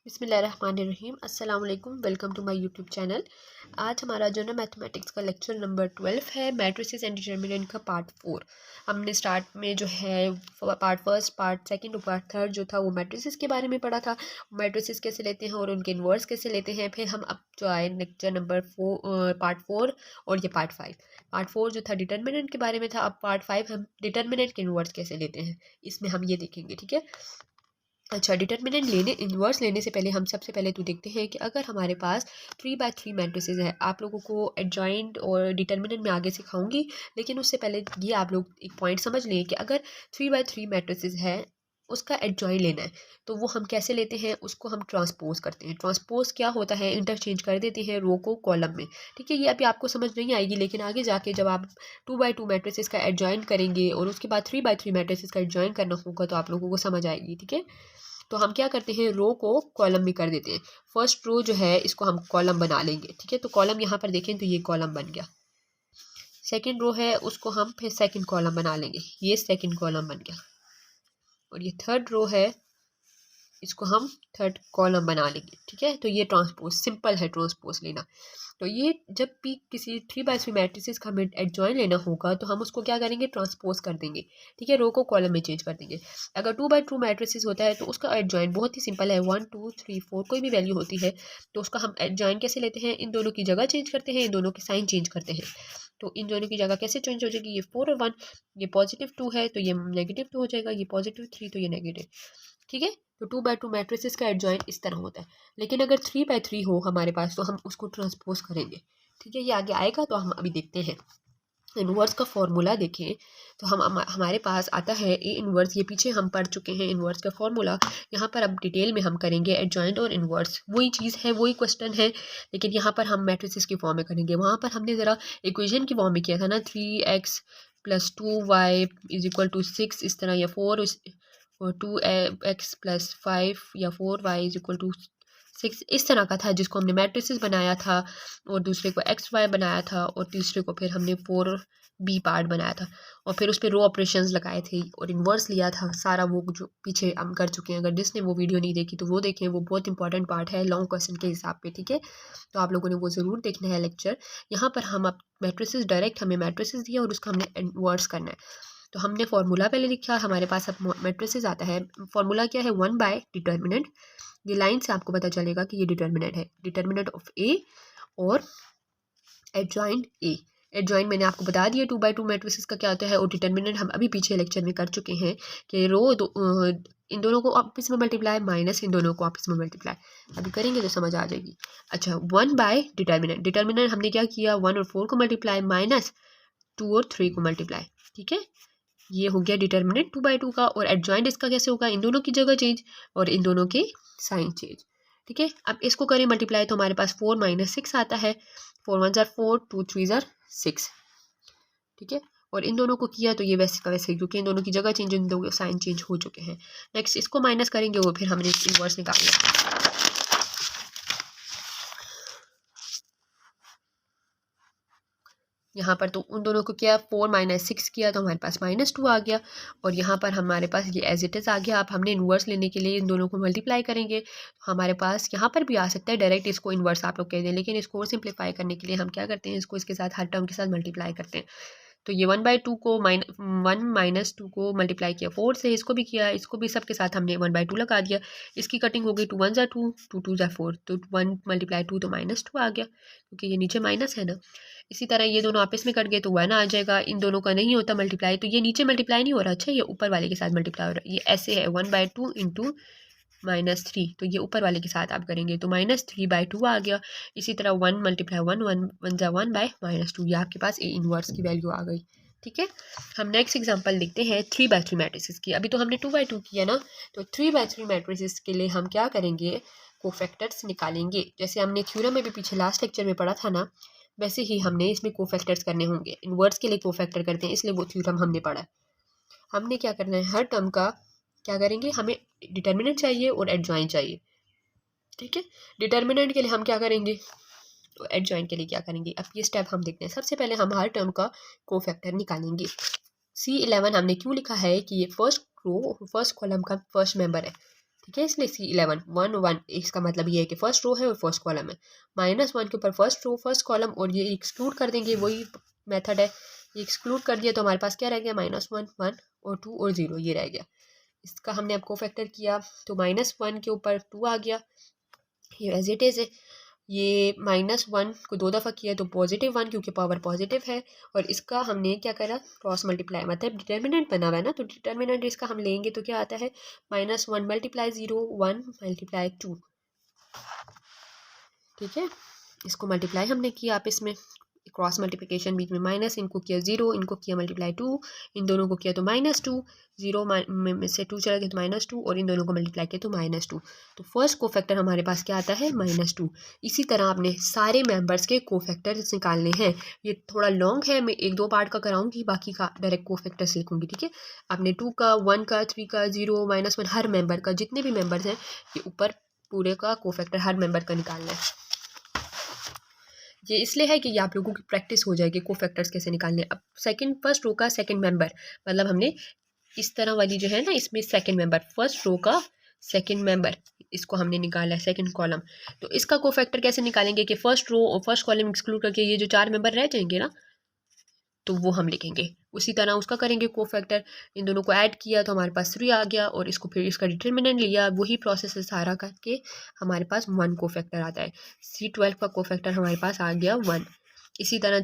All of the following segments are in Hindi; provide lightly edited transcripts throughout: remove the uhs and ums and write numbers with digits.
बिस्मिल्लाहिर्रहमानिर्रहीम अस्सलाम वालेकुम। Welcome to my YouTube channel. आज हमारा जो ना मैथमेटिक्स का लेक्चर नंबर 12 है, मैट्रिसेस एंड डिटर्मिनेंट का पार्ट 4। हमने स्टार्ट में जो है पार्ट फर्स्ट, पार्ट सेकंड और पार्ट थर्ड जो था वो मैट्रिसेस के बारे में पढ़ा था। मैट्रिसेस कैसे लेते हैं और उनके इन्वर्स कैसे लेते हैं। फिर हम अब जो आए लेक्चर नंबर पार्ट 4 और ये पार्ट 5। पार्ट 4 जो था डिटर्मिनेंट के बारे में था। अब पार्ट 5 हम डिटर्मिनेंट के इन्वर्स कैसे लेते हैं इसमें हम ये देखेंगे, ठीक है। अच्छा, डिटर्मिनेंट लेने इन्वर्स लेने से पहले हम सबसे पहले तो देखते हैं कि अगर हमारे पास 3x3 मैट्रिसेस है, आप लोगों को एडजॉइंट और डिटर्मिनेंट में आगे सिखाऊंगी, लेकिन उससे पहले ये आप लोग एक पॉइंट समझ लें कि अगर 3x3 मैट्रिसेस है उसका एडजॉइन लेना है तो वो हम कैसे लेते हैं, उसको हम ट्रांसपोज करते हैं। ट्रांसपोज क्या होता है, इंटरचेंज कर देते हैं रो को कॉलम में, ठीक है। ये अभी आपको समझ नहीं आएगी, लेकिन आगे जाके जब आप 2x2 मैट्रिसेस का एडजॉइन करेंगे और उसके बाद 3x3 मैट्रिसेस का एडजॉइन करना होगा तो आप लोगों को समझ आएगी, ठीक है। तो हम क्या करते हैं, रो को कॉलम में कर देते हैं। फर्स्ट रो जो है इसको हम कॉलम बना लेंगे, ठीक है। तो कॉलम यहाँ पर देखें तो ये कॉलम बन गया। सेकंड रो है उसको हम फिर सेकंड कॉलम बना लेंगे, ये सेकंड कॉलम बन गया। और ये थर्ड रो है इसको हम थर्ड कॉलम बना लेंगे, ठीक है। तो ये ट्रांसपोज, सिंपल है ट्रांसपोज लेना। तो ये जब भी किसी 3x3 मैट्रिसेस का हमें एडजॉइन लेना होगा तो हम उसको क्या करेंगे, ट्रांसपोज कर देंगे, ठीक है। रो को कॉलम में चेंज कर देंगे। अगर 2x2 मैट्रिसेस होता है तो उसका एडजॉइन बहुत ही सिंपल है, 1 2 3 4 कोई भी वैल्यू होती है तो उसका हम एडजॉइन कैसे लेते हैं, इन दोनों की जगह चेंज करते हैं, इन दोनों के साइन चेंज करते हैं। तो इन दोनों की जगह कैसे चेंज हो जाएगी, ये 4 और 1, ये +2 है तो ये -2 हो जाएगा, ये +3 तो ये नेगेटिव, ठीक है। तो 2x2 मैट्रिसेस का एडजॉइन इस तरह होता है। लेकिन अगर 3x3 हो हमारे पास तो हम उसको ट्रांसपोज करेंगे, ठीक है। ये आगे आएगा तो हम अभी देखते हैं। इन्वर्स का फॉर्मूला देखें तो हमारे पास आता है ए इन्वर्स, ये पीछे हम पढ़ चुके हैं इन्वर्स का फॉर्मूला। यहाँ पर अब डिटेल में हम करेंगे एडजॉइंट और इन्वर्स, वही चीज़ है, वही क्वेश्चन है, लेकिन यहाँ पर हम मैट्रिसेस की फॉर्म में करेंगे। वहाँ पर हमने ज़रा इक्वेशन की फॉर्म में किया था ना, 3x + 2y = 6 इस तरह, या 4 और 2x + 5 या 4y = 6 इस तरह का था, जिसको हमने मैट्रिसेस बनाया था और दूसरे को XY बनाया था और तीसरे को फिर हमने 4B पार्ट बनाया था और फिर उस पर रो ऑपरेशंस लगाए थे और इन्वर्स लिया था सारा। वो जो पीछे हम कर चुके हैं, अगर जिसने वो वीडियो नहीं देखी तो वो देखें, वो बहुत इंपॉर्टेंट पार्ट है लॉन्ग क्वेश्चन के हिसाब पे, ठीक है। तो आप लोगों ने वो ज़रूर देखना है लेक्चर। यहाँ पर हम अब मैट्रिसेस, डायरेक्ट हमें मैट्रिसेस दिया और उसका हमने इन्वर्स करना है। तो हमने फार्मूला पहले लिखा, हमारे पास अब मैट्रिसेस आता है। फार्मूला क्या है, 1/डिटर्मिनेंट। ये लाइन से आपको पता चलेगा कि ये डिटर्मिनेंट है, डिटर्मिनेंट ऑफ ए और एडजॉइंट ए। एडजॉइंट मैंने आपको बता दिया 2x2 मैट्रिसेस का क्या होता है, और डिटर्मिनेंट हम अभी पीछे लेक्चर में कर चुके हैं कि इन दोनों को आपस में मल्टीप्लाई माइनस इन दोनों को आपस में मल्टीप्लाई अभी करेंगे तो समझ आ जाएगी। अच्छा, 1/डिटर्मिनेंट, डिटर्मिनेंट हमने क्या किया, 1 और 4 को मल्टीप्लाई माइनस 2 और 3 को मल्टीप्लाई, ठीक है। ये हो गया डिटर्मिनेंट 2/2 का। और एडजॉइंट इसका कैसे होगा, इन दोनों की जगह चेंज और इन दोनों के साइन चेंज, ठीक है। अब इसको करें मल्टीप्लाई तो हमारे पास 4 - 6 आता है, 4 1 4, 2 3 6, ठीक है। और इन दोनों को किया तो ये वैसे का वैसे, क्योंकि इन दोनों की जगह चेंज, इन दोनों साइन चेंज हो चुके हैं। नेक्स्ट इसको माइनस करेंगे और फिर हमने इन्वर्स निकाल लिया। यहाँ पर तो उन दोनों को किया, 4 - 6 किया तो हमारे पास -2 आ गया। और यहाँ पर हमारे पास ये एज इट इज़ आ गया। अब हमने इन्वर्स लेने के लिए इन दोनों को मल्टीप्लाई करेंगे, हमारे पास यहाँ पर भी आ सकता है डायरेक्ट इसको इन्वर्स आप लोग कह दें, लेकिन इसको और सिंप्लीफाई करने के लिए हम क्या करते हैं, इसको इसके साथ हर टर्म के साथ मल्टीप्लाई करते हैं। तो ये 1/2 को 1 - 2 को मल्टीप्लाई किया 4 से, इसको भी किया, इसको भी सबके साथ हमने 1/2 लगा दिया। इसकी कटिंग हो गई, 2 1 2, 2 2 4, तो 1 × 2 तो -2 आ गया, क्योंकि ये नीचे माइनस है ना। इसी तरह ये दोनों आपस में कट गए तो 1 आ जाएगा। इन दोनों का नहीं होता मल्टीप्लाई तो ये नीचे मल्टीप्लाई नहीं हो रहा, अच्छा ये ऊपर वाले के साथ मल्टीप्लाई हो रहा है। ये ऐसे है 1/2 × -3, तो ये ऊपर वाले के साथ आप करेंगे तो -3/2 आ गया। इसी तरह 1 × 1 1 1/-2, ये आपके पास ए इन्वर्स की वैल्यू आ गई, ठीक है। हम नेक्स्ट एग्जांपल देखते हैं 3/3 मैट्रिसेस की। अभी तो हमने 2/2 किया ना, तो 3/3 मैट्रिसेस के लिए हम क्या करेंगे, कोफैक्टर्स निकालेंगे। जैसे हमने थ्योरम में भी पीछे लास्ट लेक्चर में पढ़ा था ना, वैसे ही हमने इसमें कोफैक्टर्स करने होंगे। इन्वर्स के लिए कोफैक्टर करते हैं, इसलिए वो थ्योरम हमने पढ़ा है। हमने क्या करना है, हर टर्म का क्या करेंगे, हमें डिटर्मिनेंट चाहिए और एडजॉइंट चाहिए, ठीक है। डिटर्मिनेंट के लिए हम क्या करेंगे, तो एडजॉइंट के लिए क्या करेंगे, अब ये स्टेप हम देखते हैं। सबसे पहले हम हर टर्म का कोफैक्टर निकालेंगे। C11 हमने क्यों लिखा है कि ये फर्स्ट रो फर्स्ट कॉलम का फर्स्ट मेंबर है, ठीक है, इसलिए C11 1 1 इसका मतलब ये है कि फर्स्ट रो है और फर्स्ट कॉलम है, -1 के ऊपर फर्स्ट रो फर्स्ट कॉलम, और ये एक्सक्लूड कर देंगे, वही मेथड है, ये एक्सक्लूड कर दिया तो हमारे पास क्या रह गया, -1 1 और 2 और 0 ये रह गया। इसका हमने अब कोफैक्टर किया तो -1 के ऊपर 2 आ गया, ये एज इट इज़ है। ये -1 को 2 दफ़ा किया तो +1 क्योंकि पावर पॉजिटिव है, और इसका हमने क्या करा, क्रॉस मल्टीप्लाई, मतलब डिटर्मिनेंट बना हुआ है ना, तो डिटर्मिनेंट इसका हम लेंगे तो क्या आता है, -1 मल्टीप्लाई 0 1 मल्टीप्लाई 2। ठीक है, इसको मल्टीप्लाई हमने किया आपस में, क्रॉस मल्टीप्लिकेशन, बीच में माइनस, इनको किया 0, इनको किया मल्टीप्लाई 2, इन दोनों को किया तो -2, 0 में से 2 चला गया तो -2, और इन दोनों को मल्टीप्लाई किया तो -2। तो फर्स्ट कोफैक्टर हमारे पास क्या आता है, -2। इसी तरह आपने सारे मेंबर्स के कोफैक्टर्स निकालने हैं। ये थोड़ा लॉन्ग है, मैं 1-2 पार्ट का कराऊंगी, बाकी का डायरेक्ट कोफैक्टर्स लिखूंगी। ठीक है, आपने 2 का 1 का 3 का 0 -1 हर मेंबर का, जितने भी मेंबर्स हैं ये ऊपर पूरे का कोफैक्टर हर मेंबर का निकालना है। ये इसलिए है कि ये आप लोगों की प्रैक्टिस हो जाएगी कोफैक्टर्स कैसे निकालने। अब फर्स्ट रो का सेकंड मेंबर, मतलब हमने इस तरह वाली जो है ना, इसमें सेकंड मेंबर, फर्स्ट रो का सेकंड मेंबर, इसको हमने निकाला है सेकंड कॉलम। तो इसका कोफैक्टर कैसे निकालेंगे कि फर्स्ट रो और फर्स्ट कॉलम एक्सक्लूड करके ये जो 4 मेंबर रह जाएंगे ना, तो वो हम लिखेंगे। उसी तरह उसका करेंगे कोफैक्टर, इन दोनों को ऐड किया तो हमारे पास 3 आ गया, और इसको फिर इसका डिटर्मिनेंट लिया, वही प्रोसेस सारा करके हमारे पास 1 कोफैक्टर आता है। C12 का कोफैक्टर हमारे पास आ गया 1। इसी तरह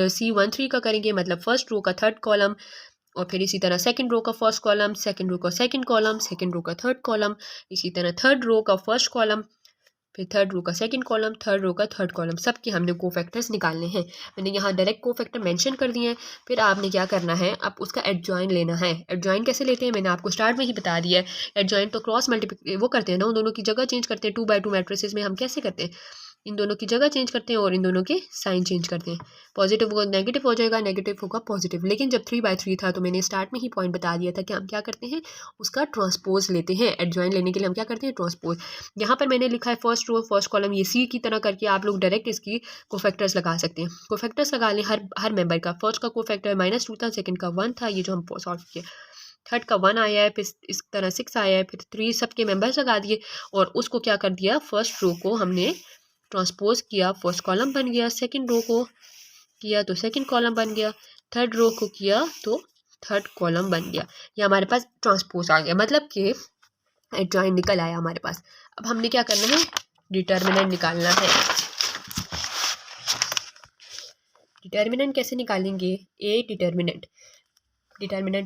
C13 का करेंगे, मतलब फर्स्ट रो का थर्ड कॉलम, और फिर इसी तरह सेकंड रो का फर्स्ट कॉलम, सेकंड रो का सेकंड कॉलम, सेकंड रो का थर्ड कॉलम, इसी तरह थर्ड रो का फर्स्ट कॉलम, फिर थर्ड रो का सेकंड कॉलम, थर्ड रो का थर्ड कॉलम, सब के हमने कोफैक्टर्स निकालने हैं। मैंने यहाँ डायरेक्ट कोफैक्टर मेंशन कर दिए हैं। फिर आपने क्या करना है, आप उसका एडजॉइन लेना है। एडजॉइन कैसे लेते हैं मैंने आपको स्टार्ट में ही बता दिया है। एडजॉइन तो क्रॉस मल्टीप्लिकेशन वो करते हैं ना, उन दोनों की जगह चेंज करते हैं। 2x2 मैट्रिसेस में हम कैसे करते हैं, इन दोनों की जगह चेंज करते हैं और इन दोनों के साइन चेंज करते हैं। पॉजिटिव होगा नेगेटिव हो जाएगा, नेगेटिव होगा पॉजिटिव। लेकिन जब 3x3 था तो मैंने स्टार्ट में ही पॉइंट बता दिया था कि हम क्या करते हैं, उसका ट्रांसपोज लेते हैं। एडजॉइन लेने के लिए हम क्या करते हैं, ट्रांसपोज। यहाँ पर मैंने लिखा है फर्स्ट रो फर्स्ट कॉलम, ये सी की तरह करके आप लोग डायरेक्ट इसकी कोफैक्टर्स लगा सकते हैं। कोफैक्टर्स लगा लें हर मेंबर का। फर्स्ट का कोफैक्टर -2 था, सेकंड का 1 था, ये जो हम सॉल्व किया। थर्ड का 1 आया है, फिर इस तरह 6 आया है, फिर 3 सबके मेंबर्स लगा दिए, और उसको क्या कर दिया, फर्स्ट रो को हमने ट्रांसपोज किया, फर्स्ट कॉलम बन गया। सेकंड रो को किया तो सेकंड कॉलम बन गया। थर्ड रो को किया तो थर्ड कॉलम बन गया। ये हमारे पास ट्रांसपोज आ गया, मतलब कि एडजॉइन निकल आया हमारे पास। अब हमने क्या करना है, डिटर्मिनेंट निकालना है। डिटर्मिनेंट कैसे निकालेंगे, डिटर्मिनेंट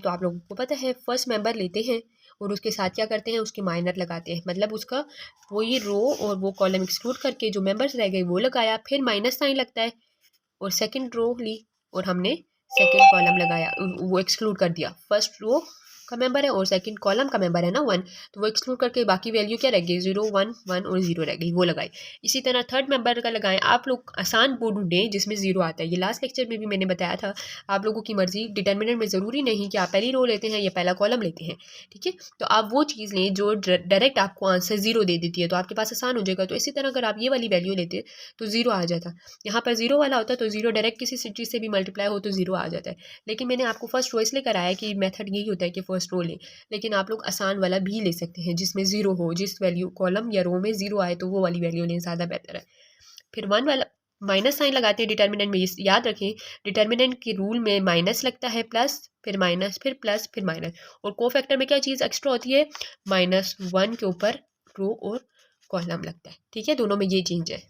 तो आप लोगों को पता है, फर्स्ट मेंबर लेते हैं और उसके साथ क्या करते हैं, उसके माइनर लगाते हैं, मतलब उसका वो ये रो और वो कॉलम एक्सक्लूड करके जो मेंबर्स रह गए वो लगाया, फिर माइनस साइन लगता है, और सेकंड रो ली और हमने सेकंड कॉलम लगाया, वो एक्सक्लूड कर दिया। फर्स्ट रो का मेंबर है और सेकंड कॉलम का मेंबर है ना 1, तो वो एक्सक्लूड करके बाकी वैल्यू क्या रह गई, 0 1 1 और 0 रह गई, वो लगाई। इसी तरह थर्ड मेंबर का लगाएं। आप लोग आसान बोर्ड ढूंढें जिसमें 0 आता है। ये लास्ट लेक्चर में भी मैंने बताया था, आप लोगों की मर्जी। डिटर्मिनेंट में ज़रूरी नहीं कि आप पहली रो लेते हैं या पहला कॉलम लेते हैं, ठीक है। तो आप वो चीज़ लें जो डायरेक्ट आपको आंसर 0 दे देती है, तो आपके पास आसान हो जाएगा। तो इसी तरह अगर आप ये वाली वैल्यू लेते तो 0 आ जाता। यहाँ पर 0 वाला होता तो 0 डायरेक्ट किसी चीज़ से भी मल्टीप्लाई हो तो 0 आ जाता है। लेकिन मैंने आपको फर्स्ट रो इसलिए कराया कि मेथड यही होता है कि फर्स्ट रो लें, लेकिन आप लोग आसान वाला भी ले सकते हैं जिसमें 0 हो, जिस वैल्यू कॉलम या रो में 0 आए तो वो वाली वैल्यू लें, ज़्यादा बेहतर है। फिर 1 वाला माइनस साइन लगाते हैं डिटर्मिनेंट में। याद रखें डिटर्मिनेंट के रूल में माइनस लगता है, प्लस फिर माइनस फिर प्लस फिर माइनस, और कोफैक्टर में क्या चीज़ एक्स्ट्रा होती है, -1 के ऊपर रो और कॉलम लगता है, ठीक है। दोनों में ये चेंज है।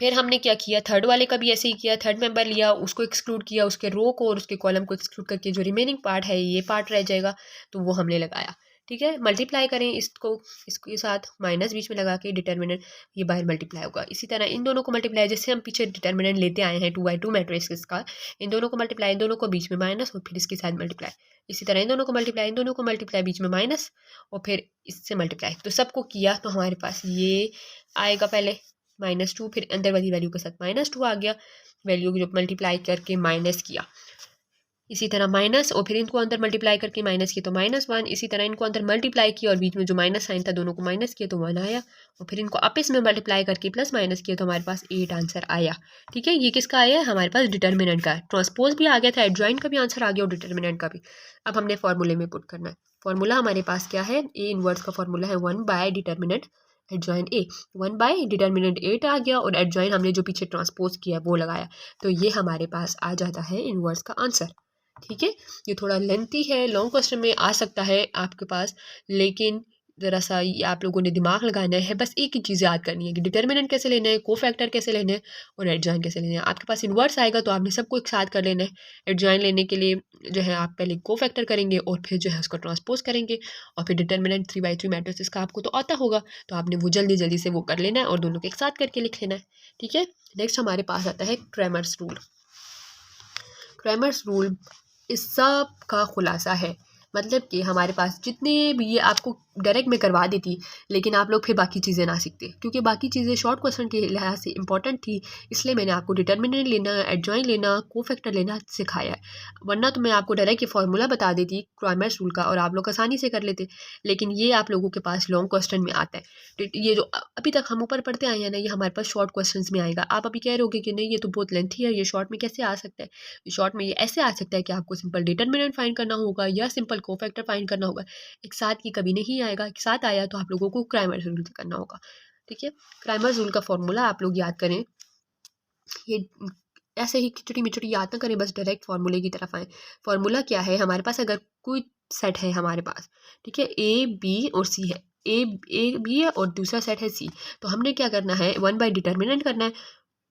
फिर हमने क्या किया, थर्ड वाले का भी ऐसे ही किया। थर्ड मेंबर लिया, उसको एक्सक्लूड किया, उसके रो को और उसके कॉलम को एक्सक्लूड करके जो रिमेनिंग पार्ट है ये पार्ट रह जाएगा, तो वो हमने लगाया, ठीक है। मल्टीप्लाई करें इसको इसके साथ, माइनस बीच में लगा के डिटर्मिनेंट ये बाहर मल्टीप्लाई होगा। इसी तरह इन दोनों को मल्टीप्लाई, जैसे हम पीछे डिटर्मिनेंट लेते आए हैं 2x2 मैट्रिक्स का, इन दोनों को मल्टीप्लाई, इन दोनों को बीच में माइनस और फिर इसके साथ मल्टीप्लाई। इसी तरह इन दोनों को मल्टीप्लाई, इन दोनों को मल्टीप्लाई, बीच में माइनस और फिर इससे मल्टीप्लाई। तो सबको किया तो हमारे पास ये आएगा, पहले -2, फिर अंदर वाली वैल्यू के साथ -2 आ गया, वैल्यू जो मल्टीप्लाई करके माइनस किया। इसी तरह माइनस, और फिर इनको अंदर मल्टीप्लाई करके माइनस किया तो -1। इसी तरह इनको अंदर मल्टीप्लाई किया और बीच में जो माइनस साइन था दोनों को माइनस किया तो 1 आया, और फिर इनको आपस में मल्टीप्लाई करके प्लस माइनस किया तो हमारे पास 8 आंसर आया, ठीक है। ये किसका आया है, हमारे पास डिटर्मिनेंट का। ट्रांसपोज भी आ गया था, एडजॉइंट का भी आंसर आ गया और डिटर्मिनेंट का भी। अब हमने फॉर्मूले में पुट करना है। फार्मूला हमारे पास क्या है, ए इनवर्स का फार्मूला है 1 बाय डिटर्मिनेंट एडजॉइन ए, 1 बाय डिटर्मिनेंट 8 आ गया और एडजॉइन हमने जो पीछे ट्रांसपोज किया वो लगाया, तो ये हमारे पास आ जाता है इनवर्स का आंसर। ठीक है, ये थोड़ा लेंथी है, लॉन्ग क्वेश्चन में आ सकता है आपके पास, लेकिन ज़रा सा ये आप लोगों ने दिमाग लगाना है। बस एक ही चीज़ याद करनी है कि डिटर्मिनेंट कैसे लेना है, कोफैक्टर कैसे लेना है और एडजॉइन कैसे लेना है। आपके पास इन्वर्स आएगा तो आपने सबको एक साथ कर लेना है। एडजॉइन लेने के लिए जो है आप पहले कोफैक्टर करेंगे और फिर जो है उसको ट्रांसपोज करेंगे, और फिर डिटर्मिनेंट 3/3 मैट्रिसेस का आपको तो आता होगा, तो आपने वो जल्दी जल्दी से वो कर लेना है और दोनों को एक साथ करके लिख लेना है। ठीक है, नेक्स्ट हमारे पास आता है क्रैमर्स रूल। क्रैमर्स रूल इस सब का खुलासा है, मतलब कि हमारे पास जितने भी, ये आपको डायरेक्ट में करवा देती लेकिन आप लोग फिर बाकी चीज़ें ना सीखते, क्योंकि बाकी चीज़ें शॉर्ट क्वेश्चन के लिहाज से इंपॉर्टेंट थी, इसलिए मैंने आपको डिटर्मिनेंट लेना, एडजॉइन लेना, कोफैक्टर लेना सिखाया है। वरना तो मैं आपको डायरेक्ट ये फार्मूला बता देती क्रैमर्स रूल का और आप लोग आसानी से कर लेते, लेकिन ये आप लोगों के पास लॉन्ग क्वेश्चन में आता है। ये जो अभी तक हम ऊपर पढ़ते आए हैं ना, ये हमारे पास शॉर्ट क्वेश्चन में आएगा। आप अभी कह रहे होगे कि नहीं ये तो बहुत लेंथी है, ये शॉर्ट में कैसे आ सकता है। शॉर्ट में ये ऐसे आ सकता है कि आपको सिंपल डिटर्मिनेंट फाइंड करना होगा या सिंपल कोफैक्टर फाइंड करना होगा, एक साथ की कभी नहीं आएगा। एक साथ आया तो आप लोगों को क्रैमर्स रूल करना होगा। ठीक है, क्रैमर्स रूल का फॉर्मूला आप लोग याद करें, ये ऐसे ही खिचड़ी मिचड़ी याद ना करें, बस डायरेक्ट फार्मूले की तरफ आए। फार्मूला क्या है, हमारे पास अगर कोई सेट है हमारे पास, ठीक है, ए बी और सी है, ए बी है और दूसरा सेट है सी, तो हमने क्या करना है, 1 बाय डिटर्मिनेंट करना है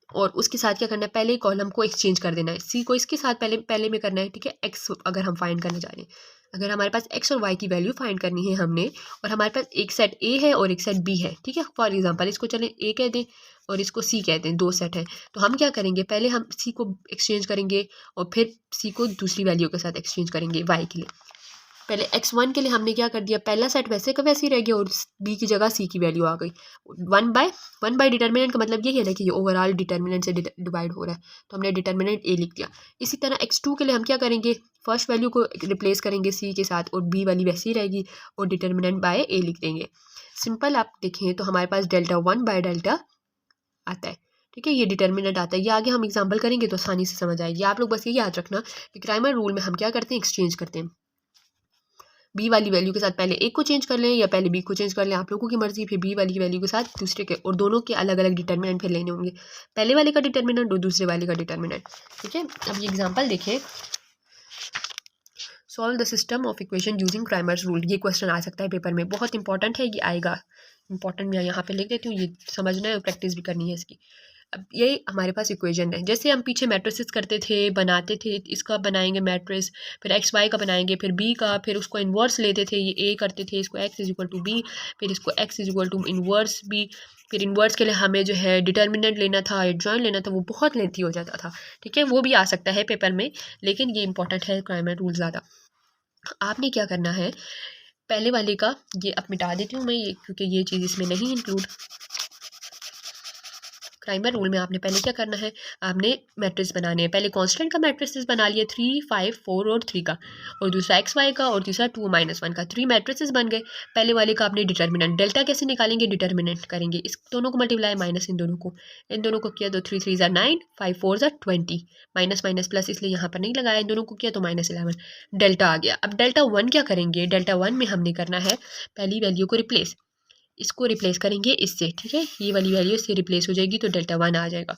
और उसके साथ क्या करना है, पहले कॉलम को एक्सचेंज कर देना है, सी को इसके साथ पहले में करना है। ठीक है, एक्स अगर हम फाइंड करना चाह रहे हैं, अगर हमारे पास एक्स और वाई की वैल्यू फाइंड करनी है हमने, और हमारे पास एक सेट ए है और एक सेट बी है, ठीक है, फॉर एग्जांपल इसको चलें ए कह दें और इसको सी कहते हैं, दो सेट है, तो हम क्या करेंगे, पहले हम सी को एक्सचेंज करेंगे और फिर सी को दूसरी वैल्यू के साथ एक्सचेंज करेंगे वाई के लिए। पहले x1 के लिए हमने क्या कर दिया, पहला सेट वैसे का वैसे ही रह गया और b की जगह c की वैल्यू आ गई। 1 बाय डिटर्मिनेंट का मतलब यही है ना कि ये ओवरऑल डिटर्मिनेंट से डिवाइड हो रहा है, तो हमने डिटर्मिनेंट a लिख दिया। इसी तरह x2 के लिए हम क्या करेंगे, फर्स्ट वैल्यू को रिप्लेस करेंगे c के साथ और b वाली वैसी ही रहेगी और डिटर्मिनेंट बाय a लिख देंगे। सिंपल आप देखें तो हमारे पास डेल्टा 1 बाय डेल्टा आता है। ठीक है, ये डिटर्मिनेंट आता है, ये आगे हम एग्जाम्पल करेंगे तो आसानी से समझ आएगी। आप लोग बस ये याद रखना कि क्रैमर रूल में हम क्या करते हैं, एक्सचेंज करते हैं, बी वाली वैल्यू के साथ पहले एक को चेंज कर लें या पहले बी को चेंज कर लें, आप लोगों की मर्जी। फिर बी वाली वैल्यू के साथ दूसरे के, और दोनों के अलग अलग डिटर्मिनेंट फिर लेने होंगे, पहले वाले का डिटर्मिनेंट और दूसरे वाले का डिटर्मिनेंट। ठीक है, अब ये एग्जांपल देखें, solve the system of equation using Cramer's rule. ये क्वेश्चन आ सकता है पेपर में, बहुत इंपॉर्टेंट है, ये आएगा इंपॉर्टेंट। मैं यहाँ पे लिख देती हूँ, ये समझना है और प्रैक्टिस भी करनी है इसकी। अब ये हमारे पास इक्वेशन है, जैसे हम पीछे मैट्रिसेस करते थे, बनाते थे, इसका बनाएंगे मैट्रिस, फिर एक्स वाई का बनाएंगे, फिर बी का, फिर उसको इन्वर्स लेते थे, ये ए करते थे, इसको X is equal to B, फिर इसको X is equal to inverse B, फिर इन्वर्स के लिए हमें जो है डिटर्मिनेंट लेना था, एडजॉइन लेना था, वो बहुत लेंथी हो जाता था। ठीक है, वो भी आ सकता है पेपर में, लेकिन ये इंपॉर्टेंट है क्रैमर रूल ज़्यादा। आपने क्या करना है, पहले वाले का ये अब मिटा देती हूँ मैं, ये क्योंकि ये चीज़ इसमें नहीं इंक्लूड। क्रैमर रूल में आपने पहले क्या करना है, आपने मैट्रिक्स बनाने हैं। पहले कांस्टेंट का मैट्रिक्स बना लिया 3, 5, 4 और 3 का, और दूसरा एक्स वाई का और तीसरा 2, -1 का, 3 मैट्रिक्स बन गए। पहले वाले का आपने डिटर्मिनेंट, डेल्टा कैसे निकालेंगे, डिटर्मिनेंट करेंगे, इस दोनों को मल्टीप्लाई माइनस इन दोनों को किया तो 3 3 ज़ा 9, 5 4 ज़ा 20, माइनस माइनस प्लस इसलिए यहाँ पर नहीं लगाया, इन दोनों को किया तो -11, डेल्टा आ गया। अब डेल्टा 1 क्या करेंगे, डेल्टा 1 में हमने करना है पहली वैल्यू को रिप्लेस, इसको रिप्लेस करेंगे इससे। ठीक है, ये वाली वैल्यू इससे रिप्लेस हो जाएगी तो डेल्टा 1 आ जाएगा।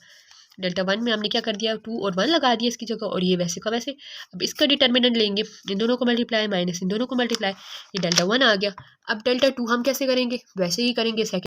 डेल्टा 1 में हमने क्या कर दिया, 2 और 1 लगा दिया इसकी जगह, और ये वैसे का वैसे। अब इसका डिटर्मिनेंट लेंगे, इन दोनों को मल्टीप्लाई माइनस इन दोनों को मल्टीप्लाई, ये डेल्टा 1 आ गया। अब डेल्टा 2 हम कैसे करेंगे, वैसे ही करेंगे, सेकंड